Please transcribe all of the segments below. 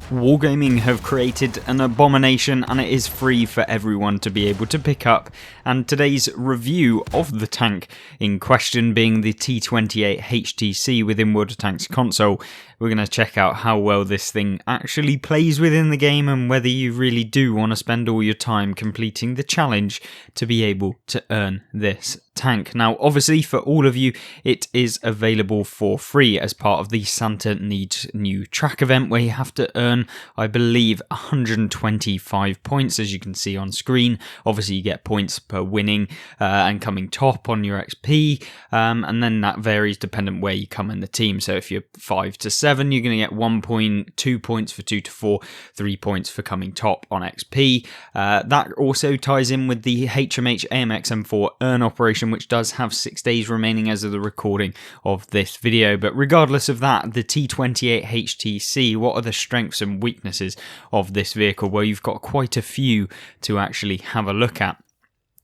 Wargaming have created an abomination and it is free for everyone to be able to pick up, and today's review of the tank in question being the T28 HTC within World of Tanks console. We're going to check out how well this thing actually plays within the game and whether you really do want to spend all your time completing the challenge to be able to earn this tank. Now obviously for all of you it is available for free as part of the Santa Needs New Track event, where you have to earn, I believe, 125 points as you can see on screen. Obviously you get points per winning and coming top on your XP, and then that varies dependent where you come in the team. So if you're 5 to 7 you're going to get 1 point, 2 points for 2 to 4, 3 points for coming top on XP. That also ties in with the HMH AMX M4 earn operation, which does have 6 days remaining as of the recording of this video. But regardless of that, the T28 HTC, what are the strengths and weaknesses of this vehicle? Well, you've got quite a few to actually have a look at.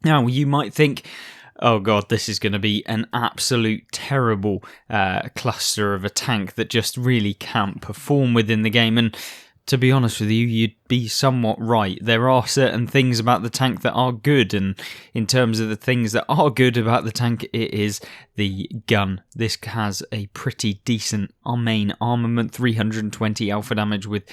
Now, you might think, oh god, this is going to be an absolute terrible cluster of a tank that just really can't perform within the game. And to be honest with you, you'd be somewhat right. There are certain things about the tank that are good, and in terms of the things that are good about the tank, it is the gun. This has a pretty decent main armament, 320 alpha damage with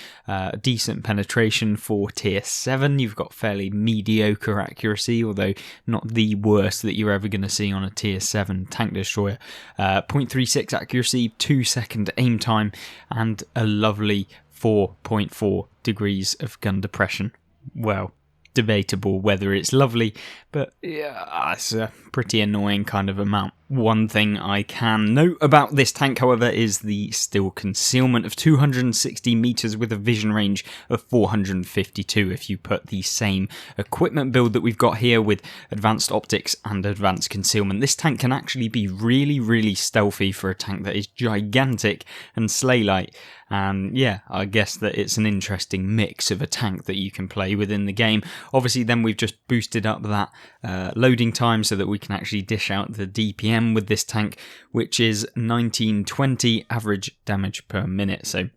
decent penetration for tier 7. You've got fairly mediocre accuracy, although not the worst that you're ever going to see on a tier 7 tank destroyer. 0.36 accuracy, 2-second aim time, and a lovely 4.4 degrees of gun depression. Well, debatable whether it's lovely, but yeah, it's a pretty annoying kind of amount. One thing I can note about this tank, however, is the still concealment of 260 meters with a vision range of 452 if you put the same equipment build that we've got here with advanced optics and advanced concealment. This tank can actually be really stealthy for a tank that is gigantic and sleigh-like. And yeah, I guess that it's an interesting mix of a tank that you can play within the game. Obviously then we've just boosted up that loading time so that we can actually dish out the DPM with this tank, which is 1920 average damage per minute. So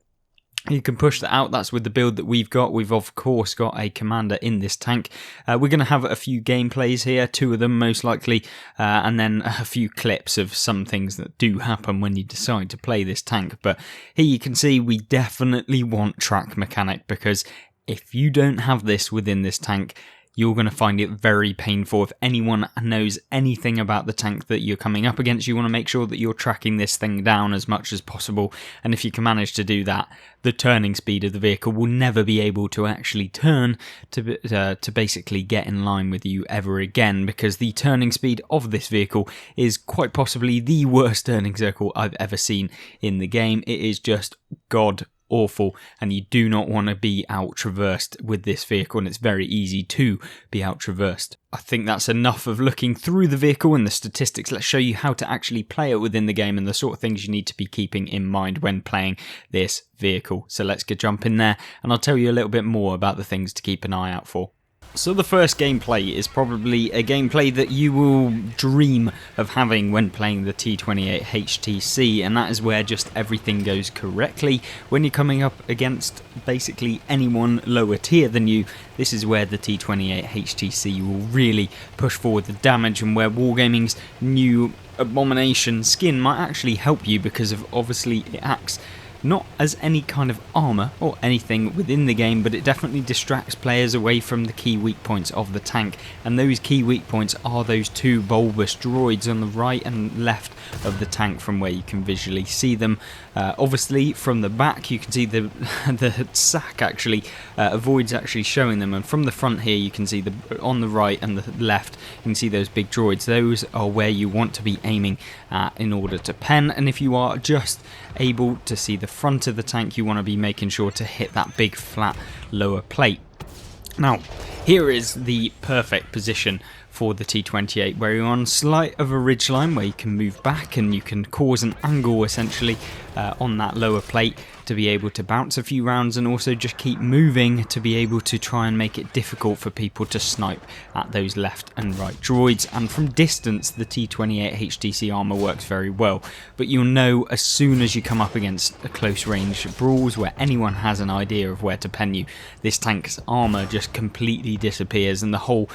you can push that out. That's with the build that we've got. We've of course got a commander in this tank. We're going to have a few gameplays here, 2 of them most likely, and then a few clips of some things that do happen when you decide to play this tank. But here you can see we definitely want track mechanic, because if you don't have this within this tank, you're going to find it very painful. If anyone knows anything about the tank that you're coming up against, you want to make sure that you're tracking this thing down as much as possible. And if you can manage to do that, the turning speed of the vehicle will never be able to actually turn to basically get in line with you ever again, because the turning speed of this vehicle is quite possibly the worst turning circle I've ever seen in the game. It is just god awful, and you do not want to be out traversed with this vehicle, and it's very easy to be out traversed. I think that's enough of looking through the vehicle and the statistics. Let's show you how to actually play it within the game and the sort of things you need to be keeping in mind when playing this vehicle. So let's get jump in there and I'll tell you a little bit more about the things to keep an eye out for. So the first gameplay is probably a gameplay that you will dream of having when playing the T28 HTC, and that is where just everything goes correctly. When you're coming up against basically anyone lower tier than you, this is where the T28 HTC will really push forward the damage, and where Wargaming's new Abomination skin might actually help you, because of obviously it acts not as any kind of armour or anything within the game, but it definitely distracts players away from the key weak points of the tank, and those key weak points are those 2 bulbous droids on the right and left of the tank from where you can visually see them. Obviously from the back you can see the sack actually avoids actually showing them, and from the front here you can see on the right and the left you can see those big droids. Those are where you want to be aiming at in order to pen, and if you are just able to see the front of the tank, you want to be making sure to hit that big flat lower plate. Now here is the perfect position for the T28, where you're on slight of a ridgeline where you can move back and you can cause an angle essentially on that lower plate to be able to bounce a few rounds and also just keep moving to be able to try and make it difficult for people to snipe at those left and right droids. And from distance, the T28 HTC armor works very well, but you'll know as soon as you come up against a close range brawls where anyone has an idea of where to pen you, this tank's armor just completely disappears, and the whole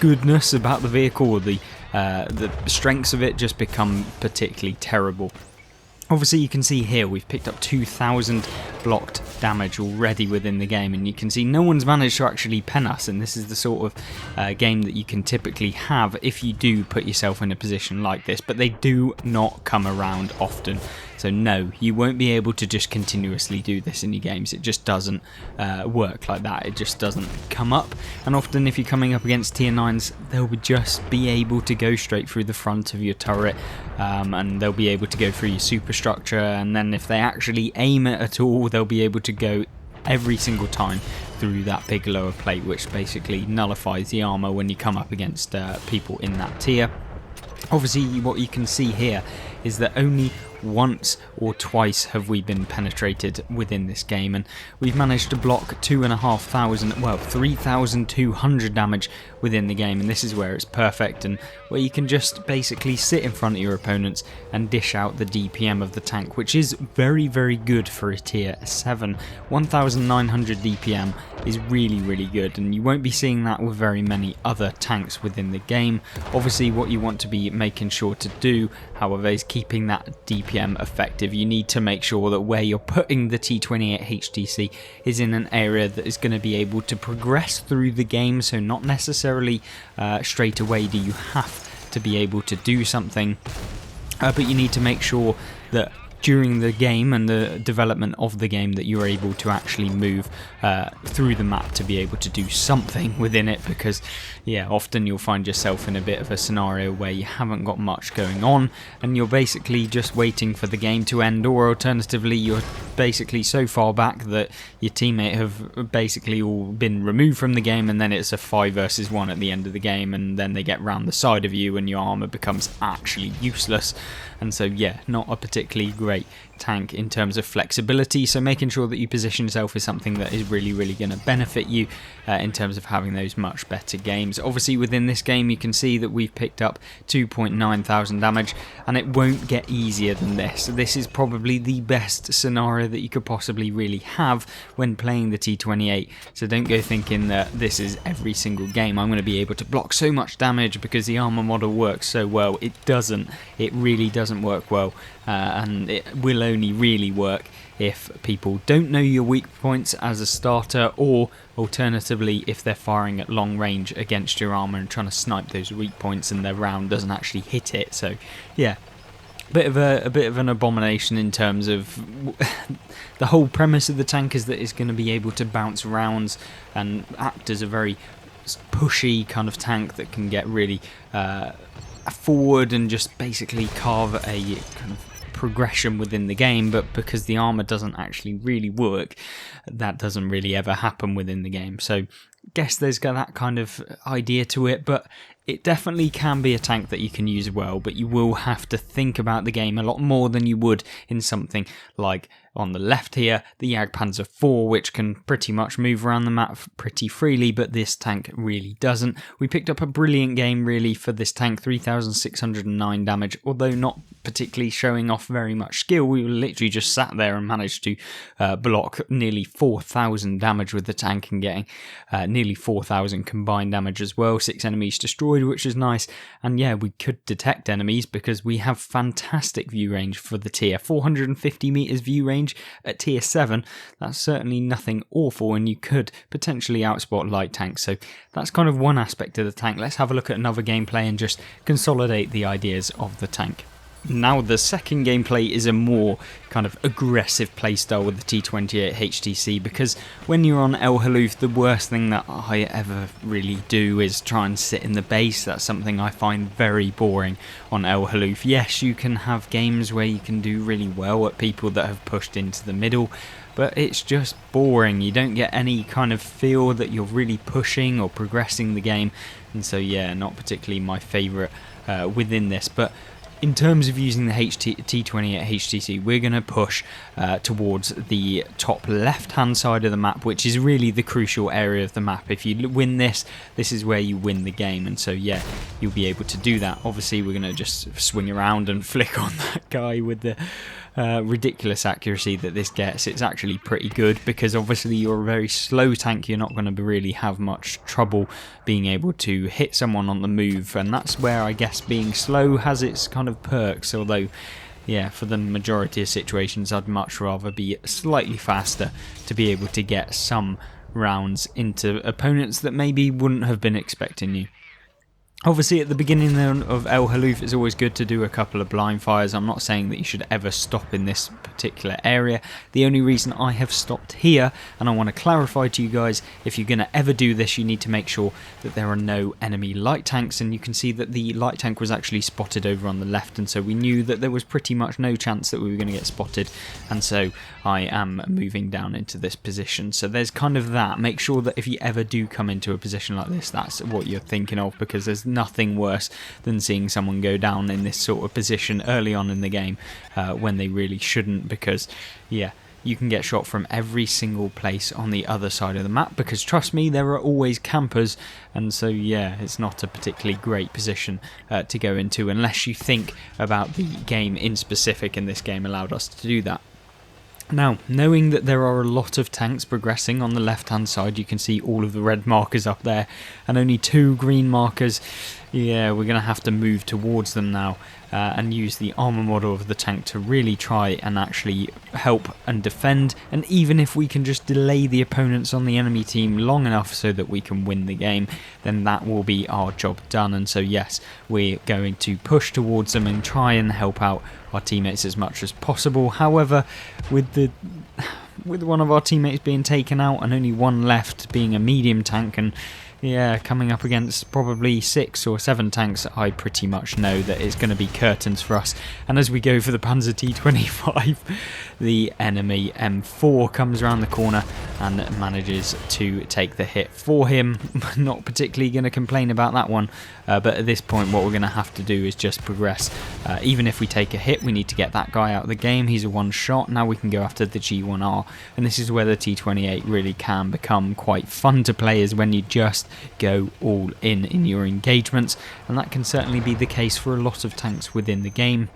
goodness about the vehicle, or the strengths of it, just become particularly terrible. Obviously you can see here we've picked up 2,000 blocked damage already within the game, and you can see no one's managed to actually pen us, and this is the sort of game that you can typically have if you do put yourself in a position like this, but they do not come around often. So no, you won't be able to just continuously do this in your games. It just doesn't work like that. It just doesn't come up. And often if you're coming up against tier 9s, they'll just be able to go straight through the front of your turret, and they'll be able to go through your superstructure, and then if they actually aim it at all, they'll be able to go every single time through that big lower plate, which basically nullifies the armor when you come up against people in that tier. Obviously what you can see here is that only once or twice have we been penetrated within this game, and we've managed to block 3,200 damage within the game, and this is where it's perfect and where you can just basically sit in front of your opponents and dish out the DPM of the tank, which is very, very good for a tier 7. 1,900 DPM is really, really good, and you won't be seeing that with very many other tanks within the game. Obviously what you want to be making sure to do, however, is keeping that DPM effective. You need to make sure that where you're putting the T28 HTC is in an area that is going to be able to progress through the game, so not necessarily straight away do you have to be able to do something, but you need to make sure that during the game and the development of the game that you're able to actually move through the map to be able to do something within it, because yeah, often you'll find yourself in a bit of a scenario where you haven't got much going on and you're basically just waiting for the game to end, or alternatively you're basically so far back that your teammate have basically all been removed from the game, and then it's a 5 versus 1 at the end of the game, and then they get round the side of you and your armor becomes actually useless. And so yeah, not a particularly great tank in terms of flexibility, so making sure that you position yourself is something that is really, really going to benefit you in terms of having those much better games. Obviously within this game you can see that we've picked up 2,900 damage, and it won't get easier than this. This is probably the best scenario that you could possibly really have when playing the T28, so don't go thinking that this is every single game I'm going to be able to block so much damage because the armor model works so well. It doesn't. It really doesn't work well, and it will only really work if people don't know your weak points as a starter, or alternatively if they're firing at long range against your armor and trying to snipe those weak points and their round doesn't actually hit it. So yeah, a bit of an abomination in terms of the whole premise of the tank is that it's going to be able to bounce rounds and act as a very pushy kind of tank that can get really forward and just basically carve a kind of progression within the game, but because the armor doesn't actually really work, that doesn't really ever happen within the game. So guess there's got that kind of idea to it, but it definitely can be a tank that you can use well, but you will have to think about the game a lot more than you would in something like on the left here, the Panzer IV, which can pretty much move around the map pretty freely, but this tank really doesn't. We picked up a brilliant game really for this tank, 3,609 damage, although not particularly showing off very much skill. We literally just sat there and managed to block nearly 4,000 damage with the tank and getting nearly 4,000 combined damage as well. 6 enemies destroyed, which is nice, and yeah, we could detect enemies because we have fantastic view range for the tier, 450 meters view range at tier 7. That's certainly nothing awful, and you could potentially outspot light tanks. So that's kind of one aspect of the tank. Let's have a look at another gameplay and just consolidate the ideas of the tank. Now the second gameplay is a more kind of aggressive playstyle with the T28 HTC, because when you're on El Haloof, the worst thing that I ever really do is try and sit in the base. That's something I find very boring on El Haloof. Yes, you can have games where you can do really well at people that have pushed into the middle, but it's just boring. You don't get any kind of feel that you're really pushing or progressing the game, and so yeah, not particularly my favourite within this. But in terms of using the T28 HTC, we're going to push towards the top left-hand side of the map, which is really the crucial area of the map. If you win this is where you win the game, and so yeah, you'll be able to do that. Obviously, we're going to just swing around and flick on that guy with the ridiculous accuracy that this gets. It's actually pretty good because obviously you're a very slow tank. You're not going to really have much trouble being able to hit someone on the move, and that's where I guess being slow has its kind of perks, although yeah, for the majority of situations I'd much rather be slightly faster to be able to get some rounds into opponents that maybe wouldn't have been expecting you. Obviously at the beginning of El Haloof it's always good to do a couple of blind fires. I'm not saying that you should ever stop in this particular area. The only reason I have stopped here, and I want to clarify to you guys, if you're going to ever do this you need to make sure that there are no enemy light tanks, and you can see that the light tank was actually spotted over on the left, and so we knew that there was pretty much no chance that we were going to get spotted, and so I am moving down into this position. So there's kind of that. Make sure that if you ever do come into a position like this, that's what you're thinking of, because there's nothing worse than seeing someone go down in this sort of position early on in the game when they really shouldn't, because yeah, you can get shot from every single place on the other side of the map, because trust me, there are always campers, and so yeah, it's not a particularly great position to go into unless you think about the game in specific, and this game allowed us to do that. Now, knowing that there are a lot of tanks progressing on the left hand side, you can see all of the red markers up there and only 2 green markers. Yeah, we're going to have to move towards them now and use the armor model of the tank to really try and actually help and defend, and even if we can just delay the opponents on the enemy team long enough so that we can win the game, then that will be our job done. And so yes, we're going to push towards them and try and help out our teammates as much as possible. However, with one of our teammates being taken out and only one left being a medium tank, and yeah, coming up against probably 6 or 7 tanks, I pretty much know that it's going to be curtains for us. And as we go for the Panzer T25, the enemy M4 comes around the corner and manages to take the hit for him. Not particularly going to complain about that one, but at this point what we're going to have to do is just progress. Even if we take a hit, we need to get that guy out of the game. He's a one shot. Now we can go after the G1R, and this is where the T28 really can become quite fun to play, is when you just go all in your engagements, and that can certainly be the case for a lot of tanks within the game.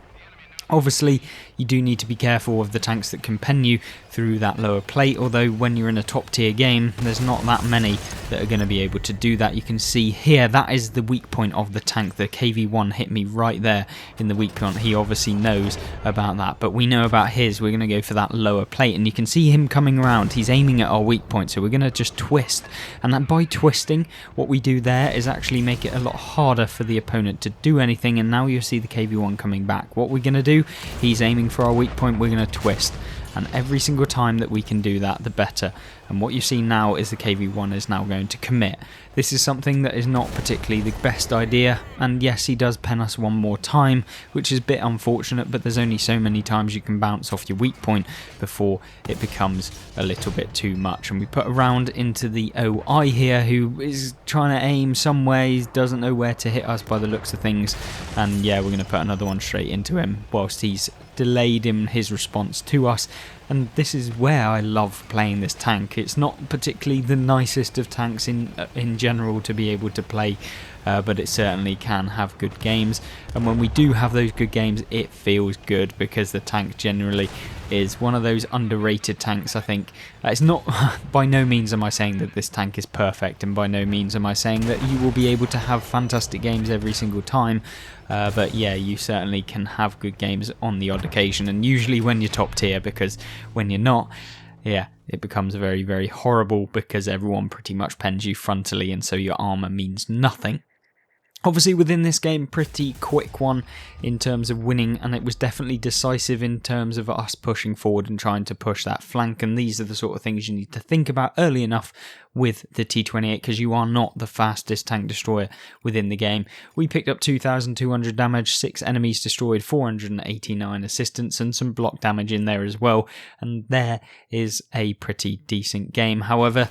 Obviously, you do need to be careful of the tanks that can pen you through that lower plate, although when you're in a top tier game, there's not that many that are going to be able to do that. You can see here, that is the weak point of the tank. The KV-1 hit me right there in the weak point. He obviously knows about that, but we know about his. We're going to go for that lower plate, and you can see him coming around. He's aiming at our weak point, so we're going to just twist, and that by twisting, what we do there is actually make it a lot harder for the opponent to do anything. And now you see the KV-1 coming back. What we're going to do, he's aiming for our weak point, we're going to twist, and every single time that we can do that, the better. And what you see now is the KV-1 is now going to commit. This is something that is not particularly the best idea, and yes, he does pen us one more time, which is a bit unfortunate, but there's only so many times you can bounce off your weak point before it becomes a little bit too much. And we put a round into the OI here, who is trying to aim somewhere. He doesn't know where to hit us by the looks of things, and yeah, we're going to put another one straight into him whilst he's delayed in his response to us. And this is where I love playing this tank. It's not particularly the nicest of tanks in general to be able to play, but it certainly can have good games. And when we do have those good games, it feels good, because the tank generally is one of those underrated tanks, I think. It's not, by no means am I saying that this tank is perfect, and by no means am I saying that you will be able to have fantastic games every single time, but yeah, you certainly can have good games on the odd occasion, and usually when you're top tier, because when you're not, yeah, it becomes very, very horrible, because everyone pretty much pens you frontally, and so your armor means nothing. Obviously within this game, pretty quick one in terms of winning, and it was definitely decisive in terms of us pushing forward and trying to push that flank, and these are the sort of things you need to think about early enough with the T28, because you are not the fastest tank destroyer within the game. We picked up 2,200 damage, 6 enemies destroyed, 489 assistance, and some block damage in there as well, and there is a pretty decent game. However,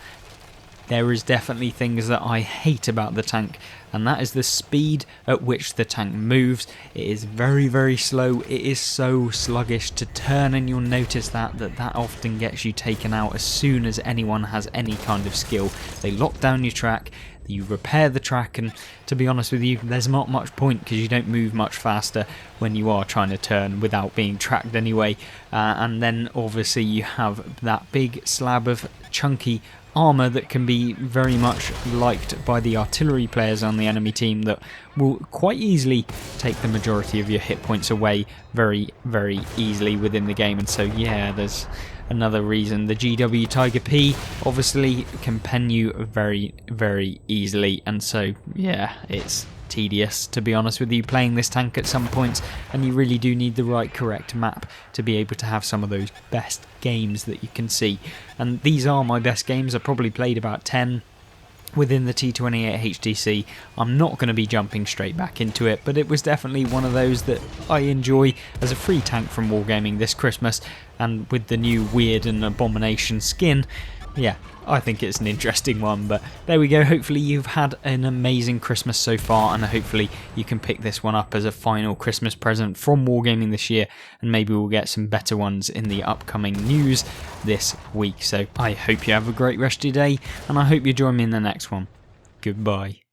there is definitely things that I hate about the tank, and that is the speed at which the tank moves. It is very slow. It is so sluggish to turn, and you'll notice that often gets you taken out as soon as anyone has any kind of skill. They lock down your track, you repair the track, and to be honest with you, there's not much point because you don't move much faster when you are trying to turn without being tracked anyway. And then obviously you have that big slab of chunky armour that can be very much liked by the artillery players on the enemy team that will quite easily take the majority of your hit points away very easily within the game. And so yeah, there's another reason. The GW Tiger P obviously can pen you very easily, and so yeah, it's tedious to be honest with you playing this tank at some points, and you really do need the right correct map to be able to have some of those best games that you can see. And these are my best games. I probably played about 10 within the T28 HTC. I'm not going to be jumping straight back into it, but it was definitely one of those that I enjoy as a free tank from Wargaming this Christmas, and with the new Weird and Abomination skin, yeah, I think it's an interesting one. But there we go. Hopefully you've had an amazing Christmas so far, and hopefully you can pick this one up as a final Christmas present from Wargaming this year, and maybe we'll get some better ones in the upcoming news this week. So I hope you have a great rest of your day, and I hope you join me in the next one. Goodbye.